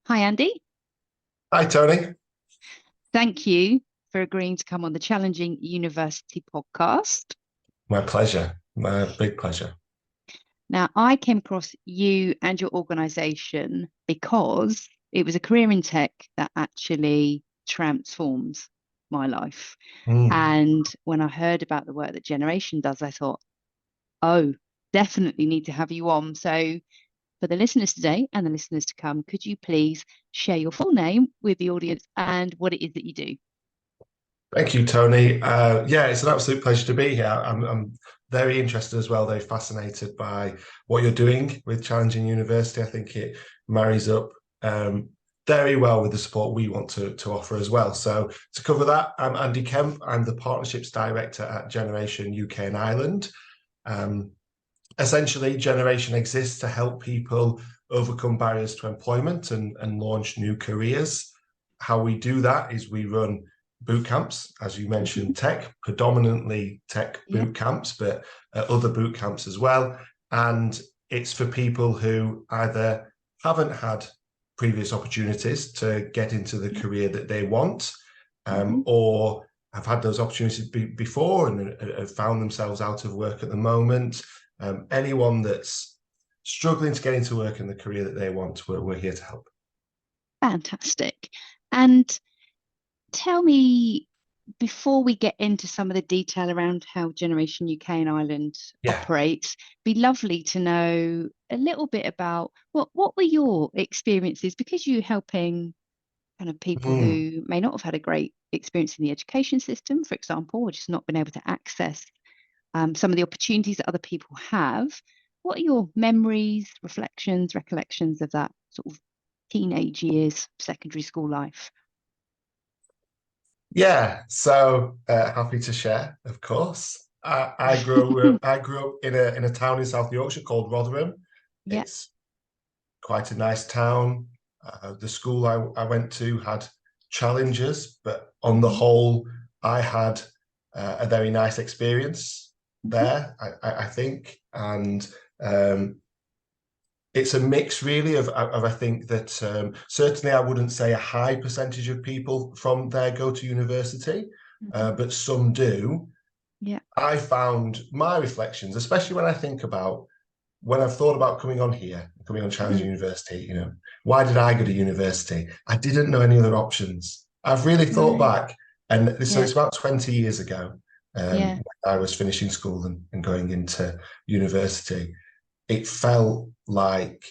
Hi, Andy. Hi, Tony. Thank you for agreeing to come on the Challenging University podcast. My pleasure. My big pleasure. Now, I came across you and your organization because it was a career in tech that actually transforms my life. Mm. And when I heard about the work that Generation does, I thought, oh, definitely need to have you on. So, for the listeners today and the listeners to come, could you please share your full name with the audience and what it is that you do? Thank you, Tony. Yeah, it's an absolute pleasure to be here. I'm very interested as well, very fascinated by what you're doing with Challenging University. I think it marries up um, very well with the support we want to offer as well. So to cover that, I'm Andy Kemp. I'm the Partnerships Director at Generation UK and Ireland. Um, Essentially, Generation exists to help people overcome barriers to employment and launch new careers. How we do that is we run boot camps, as you mentioned, tech, predominantly tech Yeah. boot camps, but other boot camps as well. And it's for people who either haven't had previous opportunities to get into the Yeah. career that they want, Hmm. or have had those opportunities before and have found themselves out of work at the moment. Anyone that's struggling to get into work in the career that they want, we're here to help. Fantastic. And tell me, before we get into some of the detail around how Generation UK and Ireland Yeah. operates, be lovely to know a little bit about what were your experiences because you're helping kind of people Mm. who may not have had a great experience in the education system, for example, or just not been able to access some of the opportunities that other people have. What are your memories, reflections, recollections of that sort of teenage years, secondary school life? Yeah, so happy to share, of course. I grew up in a town in South Yorkshire called Rotherham. Yeah. It's quite a nice town. The school I went to had challenges, but on the Hmm. whole, I had a very nice experience Hmm. there, I think. And um, it's a mix really of I think that certainly I wouldn't say a high percentage of people from there go to university, Hmm. but some do. Yeah. I found my reflections, especially when I think about when I've thought about coming on here, coming on Challenge Mm. University, why did I go to university? I didn't know any other options. I've really thought Right. back, and so Yeah. it's about 20 years ago Yeah. when I was finishing school and going into university. It felt like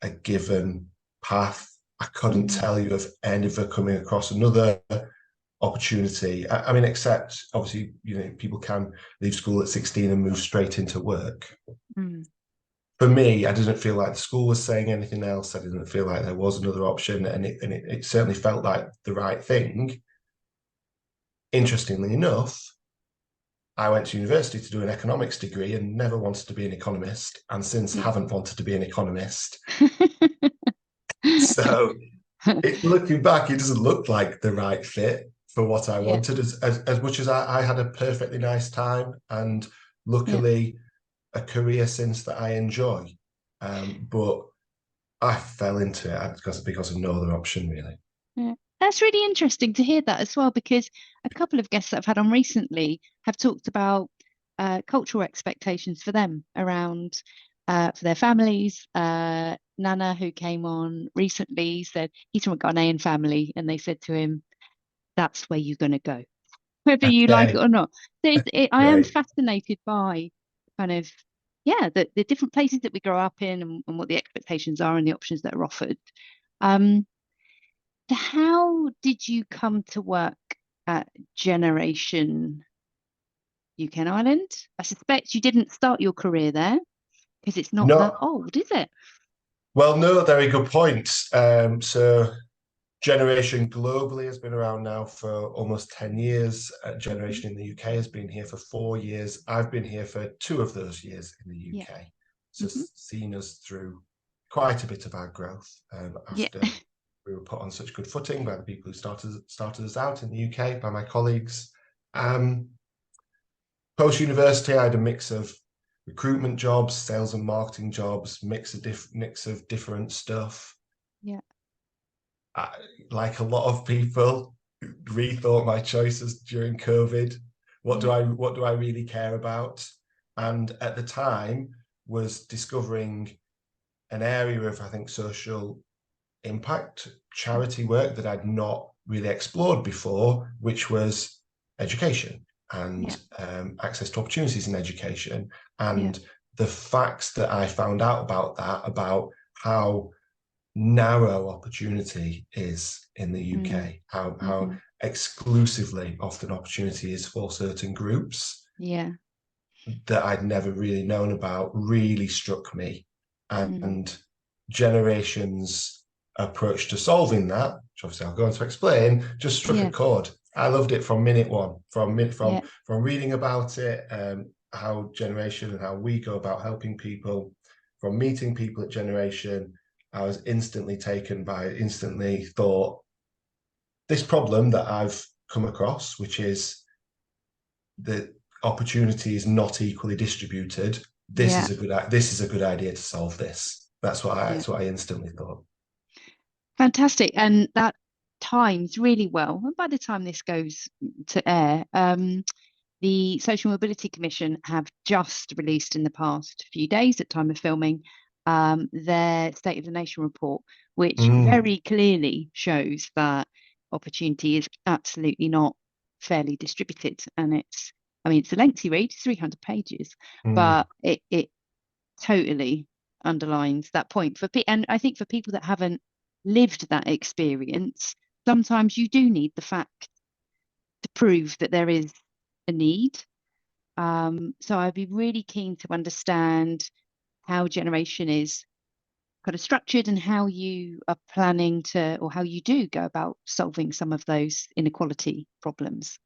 a given path. I couldn't Mm. tell you of ever coming across another opportunity. I mean, except obviously, people can leave school at 16 and move straight into work. Mm. For me, I didn't feel like the school was saying anything else. I didn't feel like there was another option, and it certainly felt like the right thing. Interestingly enough, I went to university to do an economics degree and never wanted to be an economist, and since Yeah. haven't wanted to be an economist. So looking back, it doesn't look like the right fit for what I Yeah. wanted. As much as I had a perfectly nice time and Yeah. luckily a career since that I enjoy, but I fell into it because of no other option really. Yeah. That's really interesting to hear that as well, because a couple of guests that I've had on recently have talked about cultural expectations for them around for their families. Nana, who came on recently, said he's from a Ghanaian family, and they said to him, "That's where you're going to go, whether you like it Okay, or not." I am great. fascinated by kind of yeah the different places that we grow up in and what the expectations are and the options that are offered. Um, how did you come to work at Generation UK and Ireland? I suspect you didn't start your career there because it's not that No, old, is it? well, no, very good point. So Generation globally has been around now for almost 10 years. Generation in the UK has been here for 4 years. I've been here for 2 of those years in the Yeah. UK. So Hmm. seen us through quite a bit of our growth Yeah. after we were put on such good footing by the people who started us out in the UK, by my colleagues. Um, Post university, I had a mix of recruitment jobs, sales and marketing jobs, mix of different stuff. Yeah. like a lot of people, rethought my choices during COVID. What do I really care about? And at the time was discovering an area of, I think, social impact, charity work that I'd not really explored before, which was education and access to opportunities in education. And the facts that I found out about that, about how narrow opportunity is in the UK, how exclusively often opportunity is for certain groups, that I'd never really known about, really struck me. And Generations' approach to solving that, which obviously I'll go on to explain, just struck a chord. I loved it from minute one, from reading about it, how Generation and how we go about helping people, from meeting people at Generation. I was instantly thought, this problem that I've come across, which is that opportunity is not equally distributed. This is a good idea to solve this. That's what I instantly thought. Fantastic. And that times really well. And by the time this goes to air, the Social Mobility Commission have just released in the past few days at time of filming their State of the Nation report, which very clearly shows that opportunity is absolutely not fairly distributed. And it's a lengthy read, 300 pages, but it totally underlines that point and I think for people that haven't lived that experience, sometimes you do need the fact to prove that there is a need. So I'd be really keen to understand how Generation is kind of structured and how you are planning to, or how you do go about solving some of those inequality problems.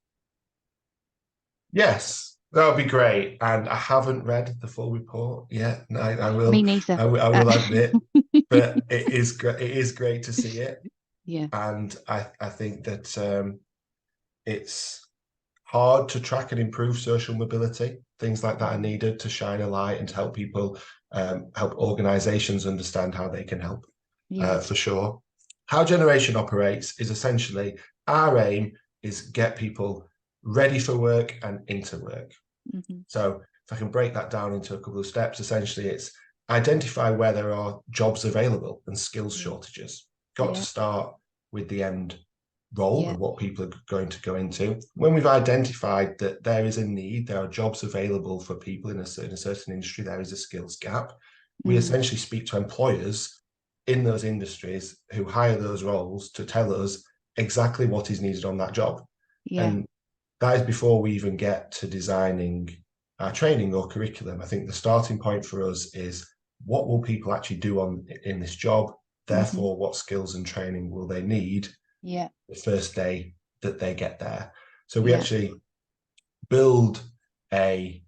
Yes, that would be great. And I haven't read the full report yet. I will. Me neither. I will admit, but it is great to see it. Yeah. And I think that it's hard to track and improve social mobility. Things like that are needed to shine a light and to help people, help organisations understand how they can help. For sure. How Generation operates is essentially, our aim is get people ready for work and into work. So if I can break that down into a couple of steps, essentially it's identify where there are jobs available and skills shortages. Got to start with the end role and what people are going to go into. When we've identified that there is a need, there are jobs available for people in a certain industry, there is a skills gap, we essentially speak to employers in those industries who hire those roles to tell us exactly what is needed on that job. And that is before we even get to designing our training or curriculum. I think the starting point for us is, what will people actually do in this job? Therefore, what skills and training will they need the first day that they get there? So we actually build a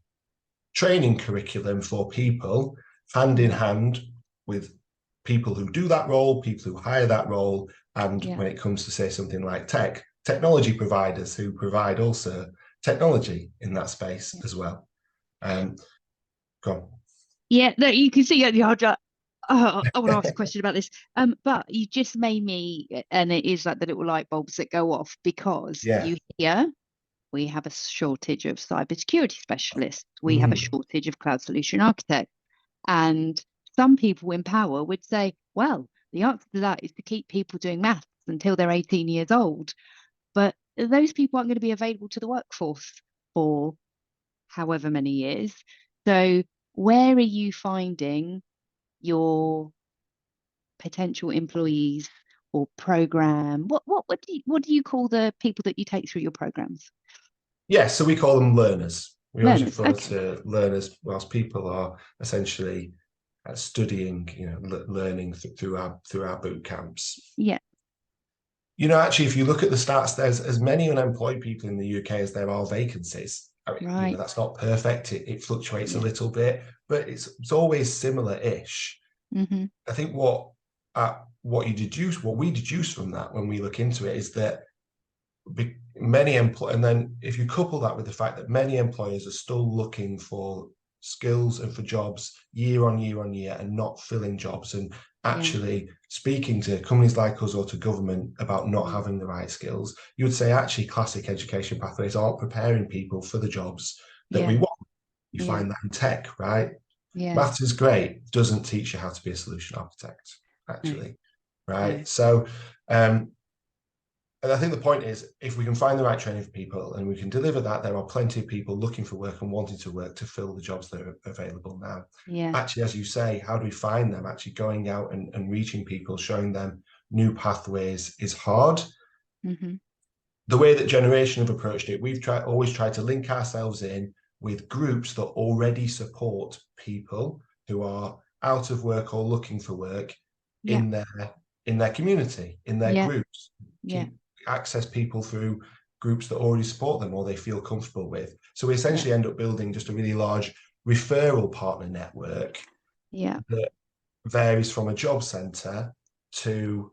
training curriculum for people hand in hand with people who do that role, people who hire that role, and when it comes to, say, something like technology providers who provide also technology in that space as well. Go on. Yeah, no, you can see I want to ask a question about this. But you just made me, and it is like the little light bulbs that go off, because you hear we have a shortage of cybersecurity specialists, we have a shortage of cloud solution architects, and some people in power would say, well, the answer to that is to keep people doing maths until they're 18 years old. But those people aren't going to be available to the workforce for however many years. So where are you finding your potential employees or program? What do you call the people that you take through your programs? Yes, so we call them learners. We always refer to learners whilst people are essentially studying, learning through our boot camps. Yeah. Actually, if you look at the stats, there's as many unemployed people in the UK as there are vacancies. That's not perfect. It fluctuates a little bit, but it's always similar-ish. I think what we deduce from that when we look into it is that and then if you couple that with the fact that many employers are still looking for skills and for jobs year on year on year and not filling jobs, and actually speaking to companies like us or to government about not having the right skills, you would say actually classic education pathways aren't preparing people for the jobs that we want. You find that in tech, right? Maths is great, doesn't teach you how to be a solution architect, actually, right? So, and I think the point is, if we can find the right training for people and we can deliver that, there are plenty of people looking for work and wanting to work to fill the jobs that are available now. Actually, as you say, how do we find them? Actually going out and reaching people, showing them new pathways is hard. The way that Generation have approached it, we've always tried to link ourselves in with groups that already support people who are out of work or looking for work in their community, in their groups. Access people through groups that already support them or they feel comfortable with. So we essentially end up building just a really large referral partner network that varies from a job centre to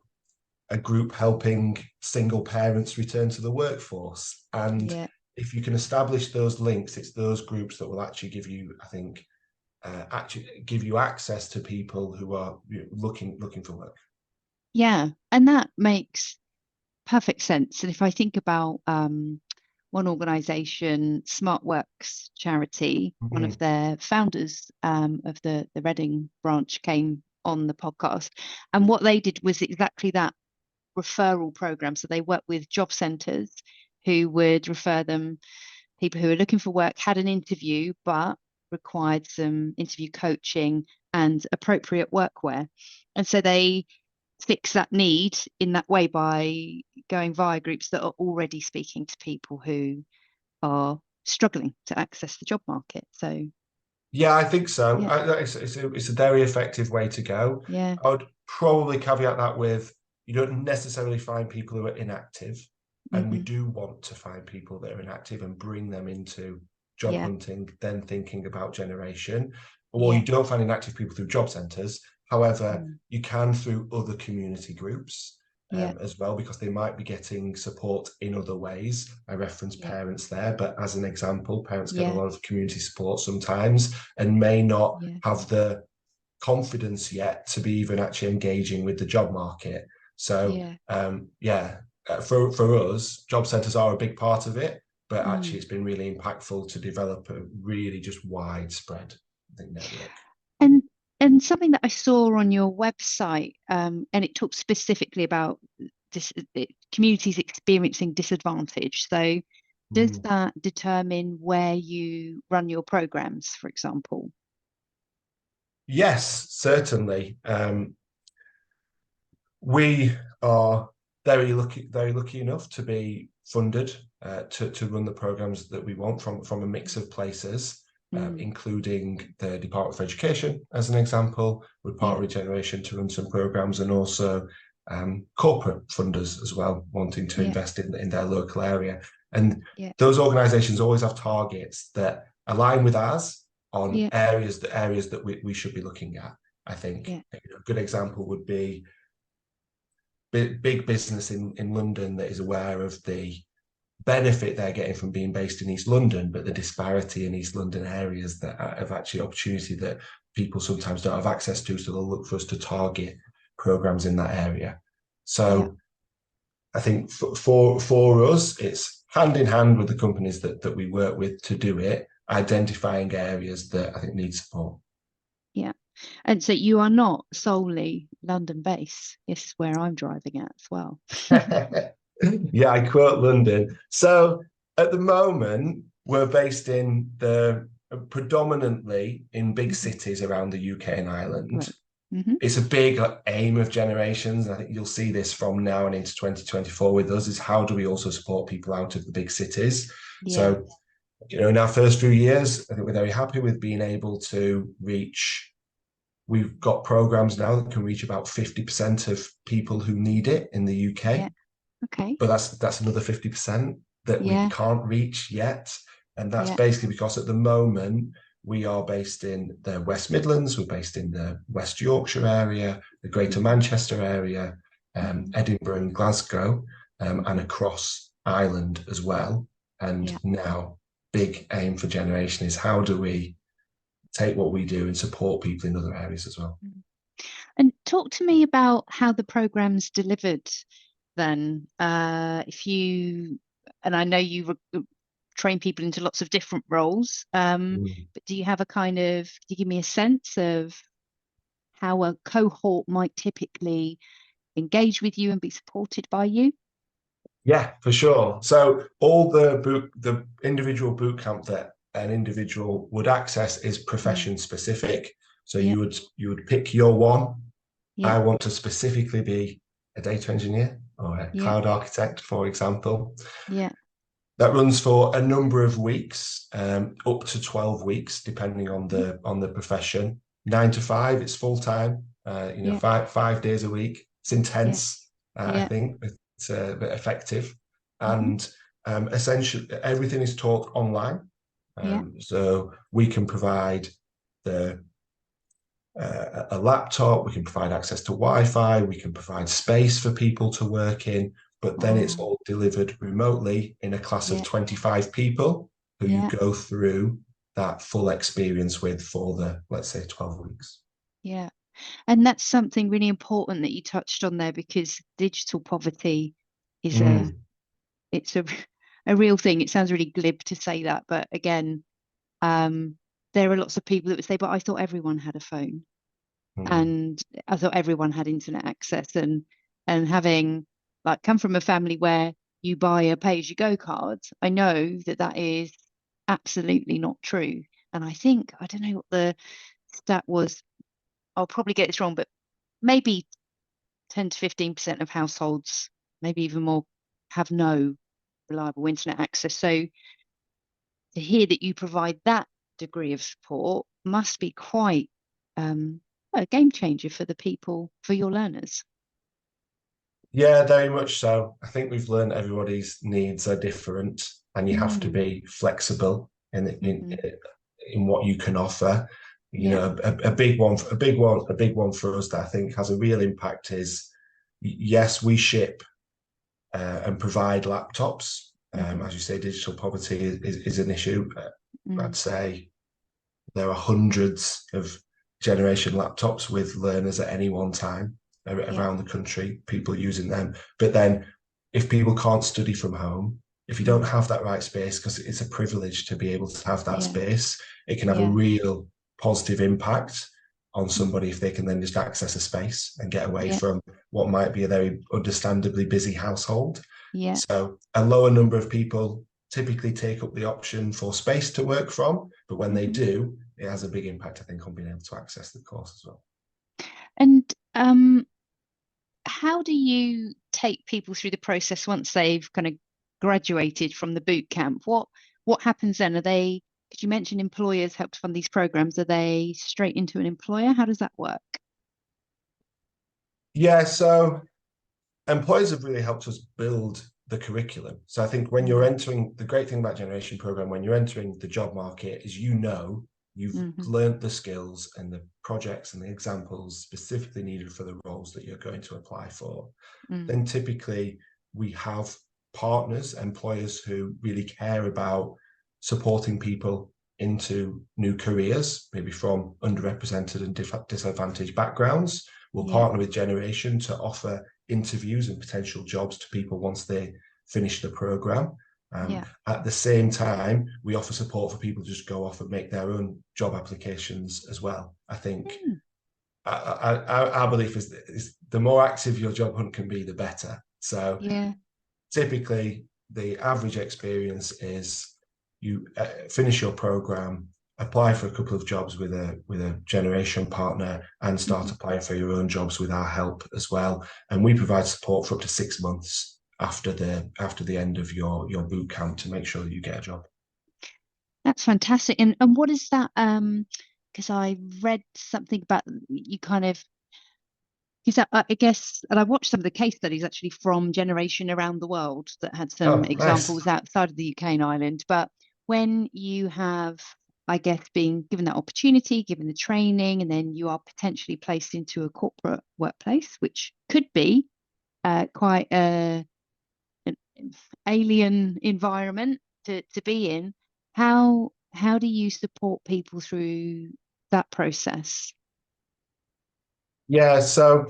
a group helping single parents return to the workforce. And if you can establish those links, it's those groups that will actually give you, I think, give you access to people who are looking for work. Yeah, and that makes perfect sense. And if I think about one organisation, SmartWorks charity, one of their founders of the Reading branch came on the podcast, and what they did was exactly that referral program. So they worked with job centres who would refer them people who are looking for work, had an interview, but required some interview coaching and appropriate workwear. And so they fix that need in that way by going via groups that are already speaking to people who are struggling to access the job market. So yeah, I think so. It's a very effective way to go. I would probably caveat that with you don't necessarily find people who are inactive, and we do want to find people that are inactive and bring them into job hunting, then thinking about generation. Well, you don't find inactive people through job centres. However, you can through other community groups as well, because they might be getting support in other ways. I referenced parents there, but as an example, parents get a lot of community support sometimes and may not have the confidence yet to be even actually engaging with the job market. So for us, job centres are a big part of it, but actually it's been really impactful to develop a really just widespread, I think, network. And something that I saw on your website, and it talks specifically about communities experiencing disadvantage. So does that determine where you run your programs, for example? Yes, certainly. We are very lucky enough to be funded to run the programs that we want from a mix of places. Including the Department for Education, as an example, with part of Regeneration to run some programs, and also corporate funders as well, wanting to invest in their local area. And those organisations always have targets that align with ours on areas that we should be looking at. I think a good example would be big business in London that is aware of the benefit they're getting from being based in East London, but the disparity in East London areas that have actually opportunity that people sometimes don't have access to, so they'll look for us to target programs in that area. So I think for us, it's hand in hand with the companies that we work with to do it, identifying areas that I think need support. Yeah. And so you are not solely London based. It's where I'm driving at as well. Yeah, I quote London. So at the moment, we're based in predominantly in big cities around the UK and Ireland. It's a big aim of Generations. I think you'll see this from now and into 2024 with us, is how do we also support people out of the big cities? So, in our first few years, I think we're very happy with being able to reach. We've got programs now that can reach about 50% of people who need it in the UK. Okay. But that's another 50% that we can't reach yet. And that's basically because at the moment we are based in the West Midlands, we're based in the West Yorkshire area, the Greater Manchester area, Edinburgh and Glasgow, and across Ireland as well. And now big aim for Generation is how do we take what we do and support people in other areas as well. And talk to me about how the program's delivered then. If you, and I know you train people into lots of different roles, Mm. but do you have a kind of, can you give me a sense of how a cohort might typically engage with you and be supported by you? Yeah, for sure. So all the individual boot camp that an individual would access is Mm. profession specific. So Yeah, you would pick your one. yeah, I want to specifically be a data engineer or a yeah, cloud architect, for example. yeah. That runs for a number of weeks, up to 12 weeks, depending on Mhm. the profession. 9 to 5, it's full time. Yeah, five days a week. It's yeah, intense, I yeah. think, but it's but effective. Hmm. And essentially, everything is taught online. Yeah, So we can provide the a laptop, we can provide access to Wi-Fi, we can provide space for people to work in, but then it's oh, all delivered remotely in a class of yeah, 25 people who you yeah, go through that full experience with for the, let's say, 12 weeks. yeah. And that's something really important that you touched on there, because digital poverty is Mm, it's a real thing. It sounds really glib to say that, but again, um, there are lots of people that would say, but I thought everyone had a phone, mm, and I thought everyone had internet access, and having like come from a family where you buy a pay-as-you-go card, I know that that is absolutely not true. And I think, I don't know what the stat was, I'll probably get this wrong, but maybe 10 to 15% of households, maybe even more, have no reliable internet access. So to hear that you provide that degree of support must be quite a game changer for the people, for your learners. Yeah, very much so. I think we've learned everybody's needs are different, and you have to Mm, be flexible hmm. in what you can offer. You Yeah, know, a big one for us that I think has a real impact is yes, we ship and provide laptops. hmm. As you say, digital poverty is an issue. I'd Mm, say there are hundreds of generation laptops with learners at any one time yeah, around the country, people using them. But then if people can't study from home, if you don't mm, have that right space, because it's a privilege to be able to have that yeah, space, it can have a yeah, real positive impact on mm, somebody if they can then just access a space and get away yeah, from what might be a very understandably busy household. yeah. So a lower number of people typically take up the option for space to work from, but when they Hmm. do, it has a big impact, I think, on being able to access the course as well. And how do you take people through the process once they've kind of graduated from the boot camp? What happens then? Are they, because you mentioned employers help to fund these programs, are they straight into an employer? How does that work? Yeah, so employers have really helped us build the curriculum. So I think when you're Mm, entering, the great thing about Generation Program, when you're entering the job market, is you've hmm. learned the skills and the projects and the examples specifically needed for the roles that you're going to apply for. Mm, Then typically we have partners, employers who really care about supporting people into new careers, maybe from underrepresented and disadvantaged backgrounds. We'll yeah, partner with Generation to offer interviews and potential jobs to people once they finish the program. yeah. At the same time, we offer support for people to just go off and make their own job applications as well. I think Mm, our belief is the more active your job hunt can be, the better. So yeah. typically, the average experience is you finish your program, apply for a couple of jobs with a generation partner, and start Hmm. applying for your own jobs with our help as well. And we provide support for up to 6 months after the end of your boot camp to make sure that you get a job. That's fantastic. And what is that? Because I read something about you kind of, because I guess, and I watched some of the case studies actually from Generation around the world that had some Oh, nice. examples outside of the UK and Ireland. But when you have, I guess, being given that opportunity, given the training, and then you are potentially placed into a corporate workplace, which could be quite an alien environment to be in, how do you support people through that process? Yeah, so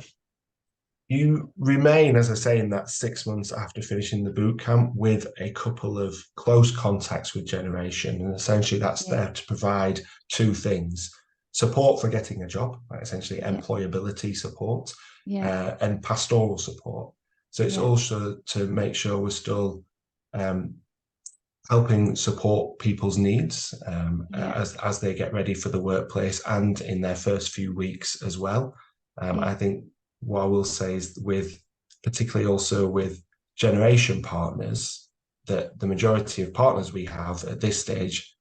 you remain, as I say, in that 6 months after finishing the boot camp with a couple of close contacts with Generation. And essentially that's Yeah, there to provide two things: support for getting a job, like essentially yeah, employability support, yeah, and pastoral support. So it's yeah, also to make sure we're still um, helping support people's needs yeah, as they get ready for the workplace and in their first few weeks as well. yeah, I think what I will say is with, particularly also with generation partners, that the majority of partners we have at this stage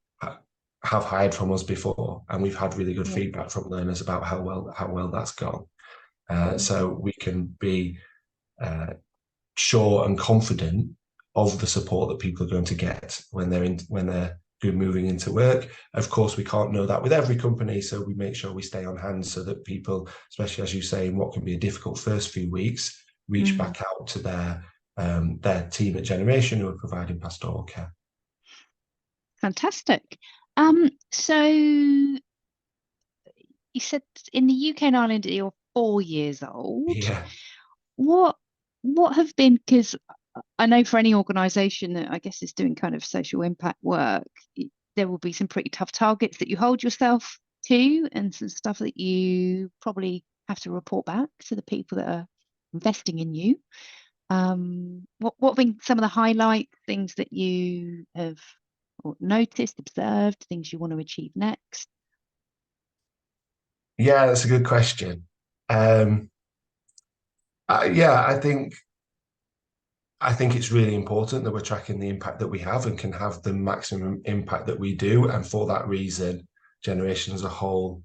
have hired from us before, and we've had really good yeah, feedback from learners about how well that's gone. yeah. So we can be uh, sure and confident of the support that people are going to get when they're moving into work. Of course, we can't know that with every company, so we make sure we stay on hand so that people, especially as you say, in what can be a difficult first few weeks, reach Mm, back out to their team at Generation who are providing pastoral care. fantastic. So you said in the UK and Ireland you're 4 years old. Yeah, What what have been, because I know for any organisation that I guess is doing kind of social impact work, there will be some pretty tough targets that you hold yourself to, and some stuff that you probably have to report back to the people that are investing in you. What have been some of the highlight things that you have or noticed, observed, things you want to achieve next? yeah, that's a good question. Um, yeah, I think it's really important that we're tracking the impact that we have and can have the maximum impact that we do. And for that reason, Generation as a whole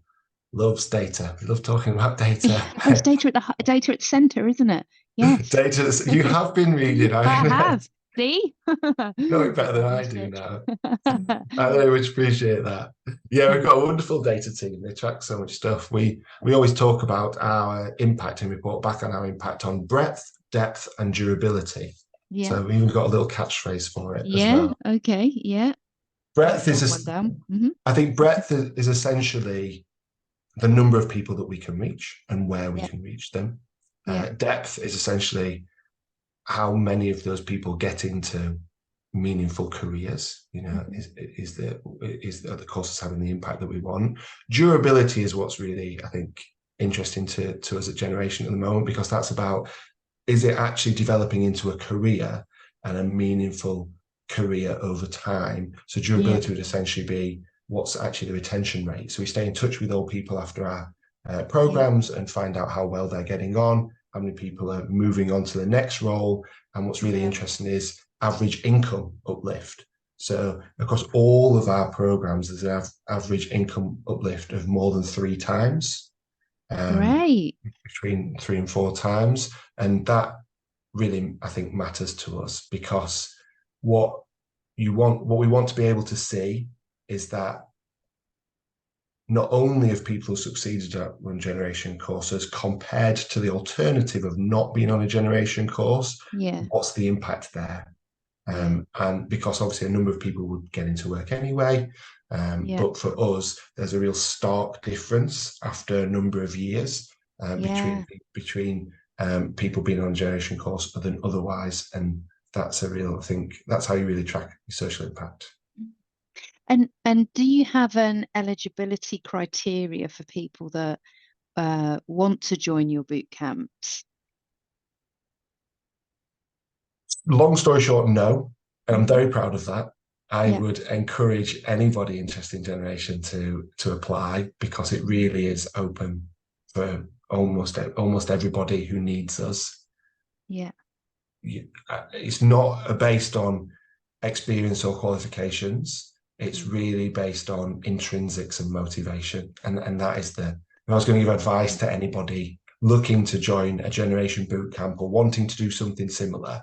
loves data. We love talking about data. Oh, it's data at data at the center, isn't it? Yes. Data, you have been reading, I I mean, have. See? know it Did better than my I do research. now. I very much appreciate that. Yeah, we've got a wonderful data team. They track so much stuff. We always talk about our impact and report back on our impact on breadth, depth, and durability. Yeah. So we even got a little catchphrase for it as Yeah. well. Okay. Yeah. I'll Breadth jot one down. I think breadth is essentially the number of people that we can reach and where we Yeah. can reach them. Yeah. Depth is essentially how many of those people get into meaningful careers. You know, Mhm. are the courses having the impact that we want? Durability is what's really, I think, interesting to us at Generation at the moment, because that's about, is it actually developing into a career and a meaningful career over time? So Yeah. durability would essentially be what's actually the retention rate. So we stay in touch with all people after our Yeah. programs and find out how well they're getting on, how many people are moving on to the next role. And what's really Yeah. interesting is average income uplift. So across all of our programs, there's an average income uplift of more than 3 times, um, Great. between 3 and 4 times. And that really, I think, matters to us, because what what we want to be able to see is that not only have people succeeded at run generation courses compared to the alternative of not being on a generation course, Yeah. what's the impact there? Yeah. And because obviously a number of people would get into work anyway, Yeah. but for us, there's a real stark difference after a number of years Yeah. between people being on a generation course than otherwise, and that's a real, I think, that's how you really track your social impact. And do you have an eligibility criteria for people that want to join your boot camps? Long story short, no, and I'm Hmm. very proud of that. I Yeah. would encourage anybody interested in generation to apply, because it really is open for almost everybody who needs us. Yeah. It's not based on experience or qualifications. It's Mm. really based on intrinsics and motivation, and that is the. If I was going to give advice to anybody looking to join a generation boot camp or wanting to do something similar,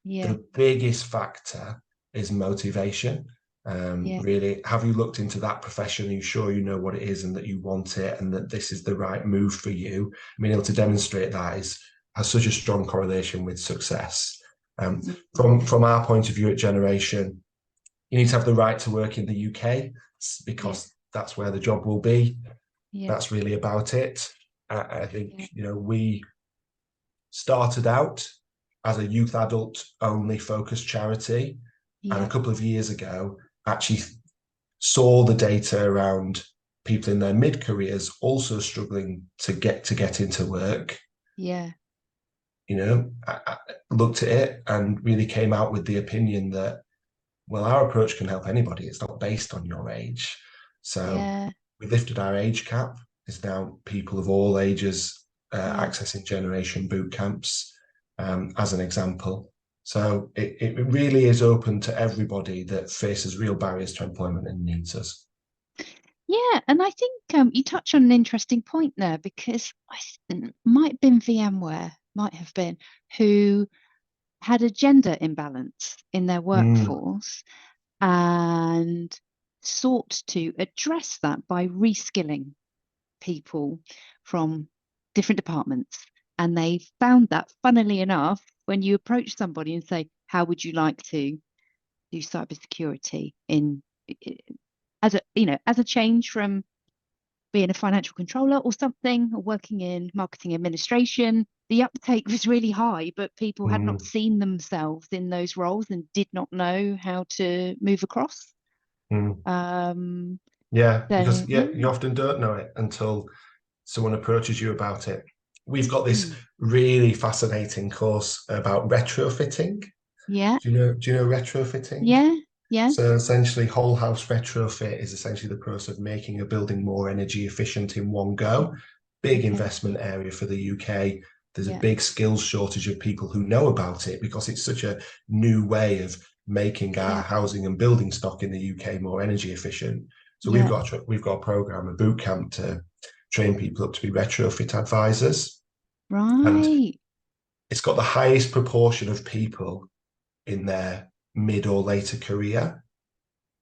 Yeah. the biggest factor is motivation. Yeah. Really, have you looked into that profession? Are you sure you know what it is and that you want it and that this is the right move for you? Being able to demonstrate that has such a strong correlation with success. Mm. From our point of view at Generation, you need to have the right to work in the UK, Yeah. because that's where the job will be. Yeah. That's really about it. I Yeah. think, we started out as a youth adult only focused charity, and a Yeah. couple of years ago actually saw the data around people in their mid careers also struggling to get into work. Yeah. I looked at it and really came out with the opinion that, well, our approach can help anybody. It's not based on your age. So Yeah. we lifted our age cap. It's now people of all ages Yeah. accessing generation boot camps, as an example. So it really is open to everybody that faces real barriers to employment and needs us. Yeah, and I think you touch on an interesting point there because might have been VMware, might have been, who had a gender imbalance in their Mm, workforce and sought to address that by reskilling people from different departments. And they found that, funnily enough, when you approach somebody and say, "How would you like to do cybersecurity in as a change from being a financial controller or something, or working in marketing administration," the uptake was really high, but people had not mm, seen themselves in those roles and did not know how to move across. mm. Um, Yeah, so because yeah. you often don't know it until someone approaches you about it. We've got this Mm. really fascinating course about retrofitting. Yeah. Do you know retrofitting? Yeah. Yeah. So essentially, whole house retrofit is essentially the process of making a building more energy efficient in one go. Mm. Big Okay. investment area for the UK. There's a Yeah. big skills shortage of people who know about it because it's such a new way of making our Yeah. housing and building stock in the UK more energy efficient. So we've Yeah. got a program, a boot camp to train people up to be retrofit advisors, and Right. it's got the highest proportion of people in their mid or later career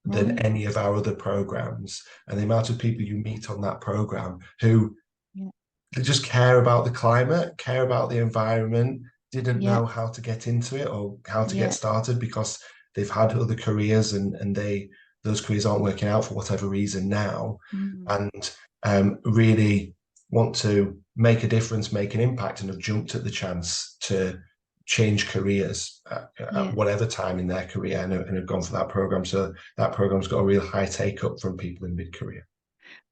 than Right. any of our other programs. And the amount of people you meet on that program who Yeah. they just care about the climate, care about the environment, didn't Yeah. know how to get into it or how to get Yeah. started because they've had other careers and those careers aren't working out for whatever reason now, Mm. and really want to make a difference, make an impact, and have jumped at the chance to change careers at Yeah. whatever time in their career, and have gone for that program. So that program's got a real high take up from people in mid career.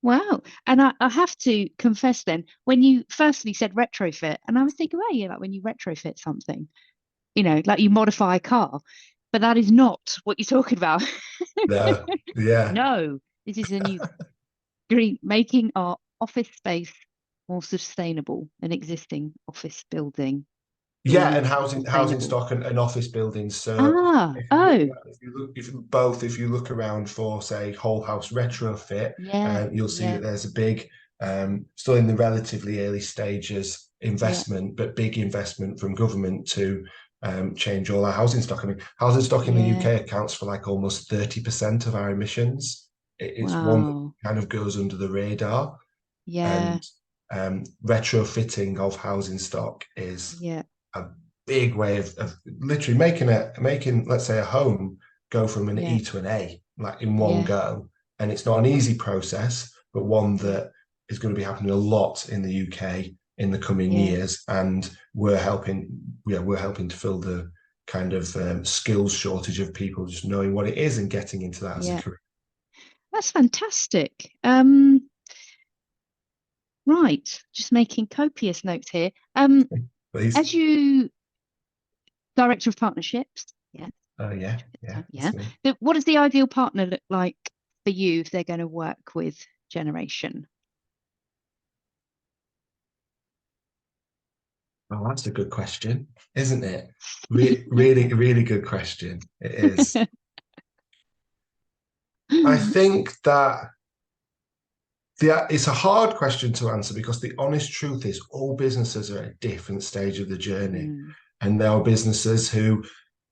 Wow. And I have to confess then, when you firstly said retrofit, and I was thinking, well, yeah, like when you retrofit something, like you modify a car, but that is not what you're talking about. No, yeah. No, this is a new green, making our office space more sustainable, an existing office building Yeah, being and more housing sustainable. stock and office buildings. So Ah, if you look oh, around, if you look around for say whole house retrofit, yeah, you'll see yeah, that there's a big, still in the relatively early stages yeah, investment, but big investment from government to change all our housing stock. I mean, housing stock in the yeah, UK accounts for like almost 30% of our emissions. It's one that wow, kind of goes under the radar, yeah, and retrofitting of housing stock is yeah, a big way of literally making let's say a home go from an yeah, E to an A like in one yeah, go. And it's not an easy process, but one yeah, that is going to be happening a lot in the UK in the coming yeah, years. And we're helping to fill the kind of skills shortage of people just knowing what it is and getting into that as a yeah. career. That's fantastic. Right, just making copious notes here. Please. As you director of partnerships, yeah, Yeah, yeah. that's me. What does the ideal partner look like for you if they're going to work with Generation? Oh, that's a good question, isn't it? Really, really good question. It is. I think that it's a hard question to answer because the honest truth is all businesses are at a different stage of the journey. Mm, And there are businesses who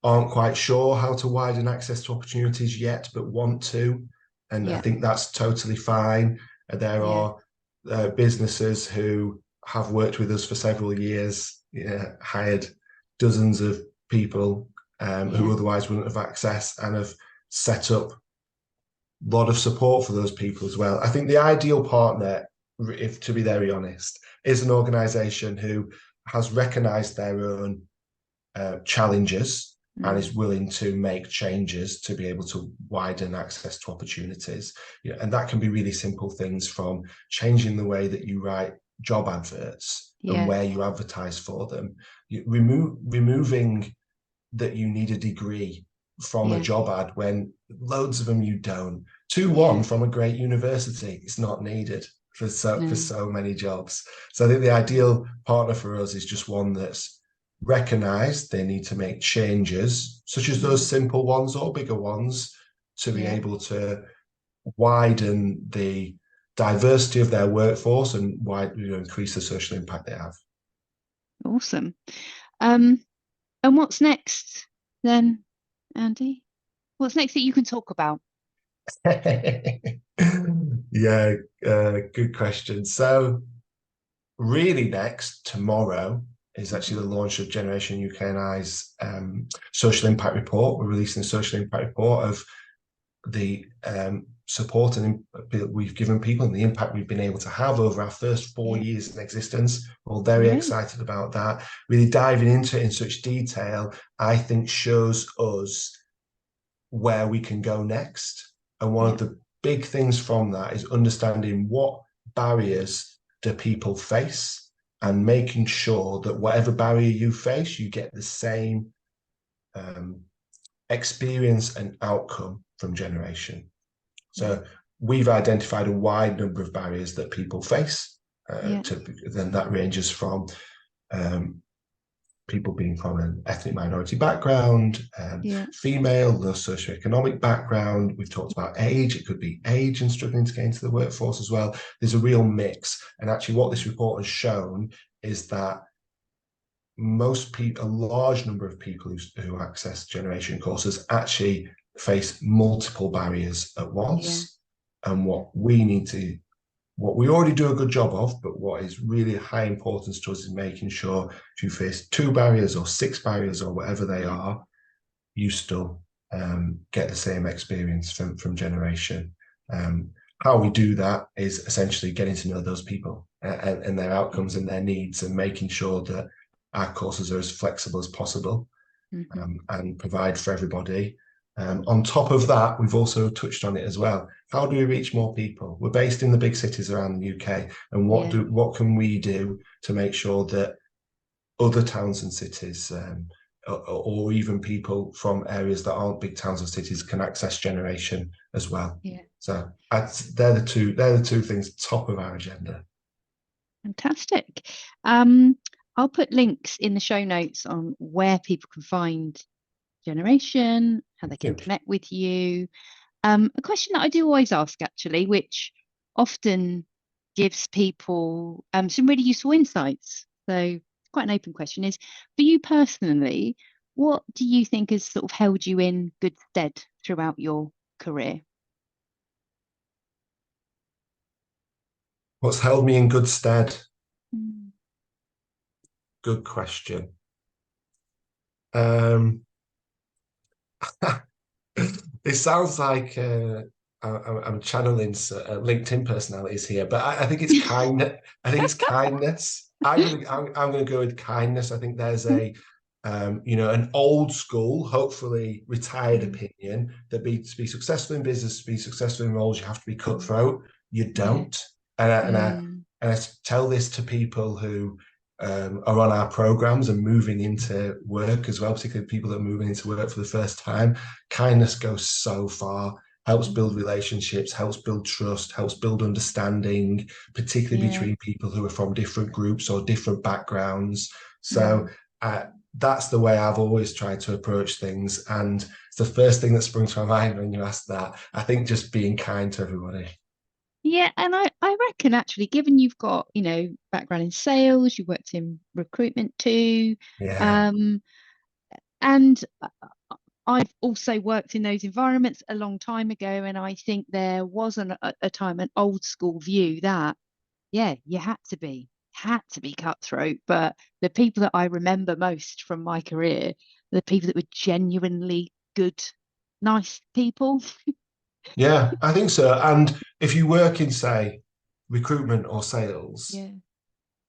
aren't quite sure how to widen access to opportunities yet, but want to. And I yeah, think that's totally fine. There yeah, are businesses who have worked with us for several years, hired dozens of people yeah, who otherwise wouldn't have access, and have set up lot of support for those people as well. I think the ideal partner if to be very honest, is an organisation who has recognised their own challenges and is willing to make changes to be able to widen access to opportunities. And that can be really simple things, from changing the way that you write job adverts and where you advertise for them. Removing that you need a degree from a job ad when loads of them you don't. 2-1 from a great university, it's not needed for so many jobs. So I think the ideal partner for us is just one that's recognized they need to make changes, such as those simple ones or bigger ones, to be able to widen the diversity of their workforce and increase the social impact they have. Awesome. And what's next then, Andy? What's next that you can talk about? Yeah, good question. So really next, tomorrow, is actually the launch of Generation UK and I's social impact report. We're releasing a social impact report of the support and we've given people and the impact we've been able to have over our first 4 years in existence. We're all very excited about that. Really diving into it in such detail, I think, shows us where we can go next. And one of the big things from that is understanding what barriers do people face, and making sure that whatever barrier you face, you get the same experience and outcome from Generation. So we've identified a wide number of barriers that people face. Then that ranges from people being from an ethnic minority background, female, low socioeconomic background. We've talked about age. It could be age and struggling to get into the workforce as well. There's a real mix. And actually what this report has shown is that most people, a large number of people who access Generation courses actually face multiple barriers at once. And what we already do a good job of, but what is really high importance to us is making sure if you face 2 barriers or 6 barriers or whatever they are, you still get the same experience from Generation. How we do that is essentially getting to know those people and their outcomes and their needs, and making sure that our courses are as flexible as possible and provide for everybody. On top of that, we've also touched on it as well. How do we reach more people? We're based in the big cities around the UK, and what can we do to make sure that other towns and cities, or even people from areas that aren't big towns or cities, can access Generation as well? So they're the two things top of our agenda. Fantastic. I'll put links in the show notes on where people can find Generation, how they can connect with you. A question that I do always ask, actually, which often gives people some really useful insights. So quite an open question, is for you personally, what do you think has sort of held you in good stead throughout your career? What's held me in good stead? Good question. It sounds like I'm channeling LinkedIn personalities here, but I think it's kindness. I think it's kindness. I'm going to go with kindness. I think there's a an old school, hopefully retired opinion that to be successful in business, to be successful in roles, you have to be cutthroat. You don't. And I tell this to people who are on our programs and moving into work as well, particularly people that are moving into work for the first time. Kindness goes so far, helps build relationships, helps build trust, helps build understanding, particularly between people who are from different groups or different backgrounds. So that's the way I've always tried to approach things. And it's the first thing that sprung to my mind when you asked that. I think just being kind to everybody. Yeah, and I reckon, actually, given you've got, background in sales, you worked in recruitment too. And I've also worked in those environments a long time ago, and I think there was a time, an old school view that, you had to be cutthroat. But the people that I remember most from my career, the people that were genuinely good, nice people. Yeah, I think so. And if you work in, say, recruitment or sales, Yeah.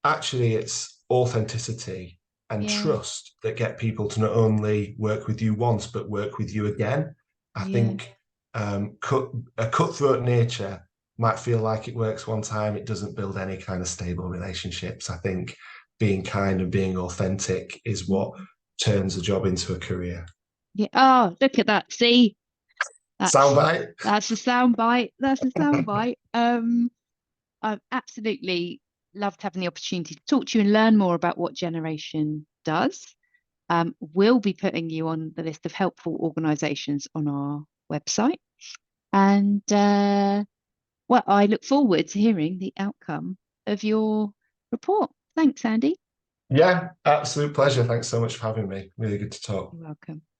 actually it's authenticity and Yeah. trust that get people to not only work with you once, but work with you again. I Yeah. think a cutthroat nature might feel like it works one time, it doesn't build any kind of stable relationships. I think being kind and being authentic is what turns a job into a career. Yeah. Oh, look at that. See, that's Soundbite? that's a sound bite. That's a sound bite. I've absolutely loved having the opportunity to talk to you and learn more about what Generation does. We'll be putting you on the list of helpful organisations on our website. And well, I look forward to hearing the outcome of your report. Thanks, Andy. Yeah, absolute pleasure. Thanks so much for having me. Really good to talk. You're welcome.